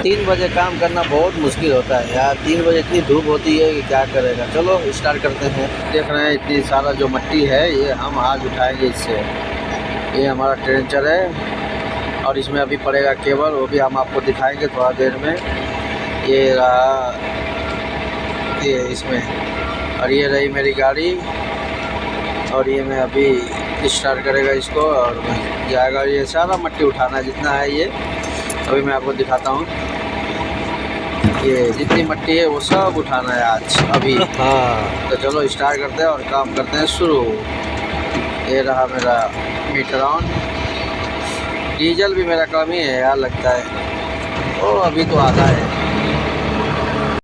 3 बजे काम करना बहुत मुश्किल होता है यार। 3 बजे इतनी धूप होती है कि क्या करेगा। चलो स्टार्ट करते हैं। देख रहे हैं इतनी सारा जो मिट्टी है ये हम आज उठाएंगे इससे। ये हमारा ट्रेंचर है और इसमें अभी पड़ेगा केबल, वो भी हम आपको दिखाएंगे थोड़ा देर में। ये रहा ये इसमें, और ये रही मेरी गाड़ी, और ये मैं अभी स्टार्ट करेगा इसको और जाएगा। ये सारा मिट्टी उठाना है जितना है ये, अभी मैं आपको दिखाता हूँ। ये जितनी मिट्टी है वो सब उठाना है आज अभी। हाँ तो चलो स्टार्ट करते हैं और काम करते हैं शुरू। ये रहा मेरा मीटर ऑन। डीजल भी मेरा कम ही है यार लगता है, ओ अभी तो आधा है।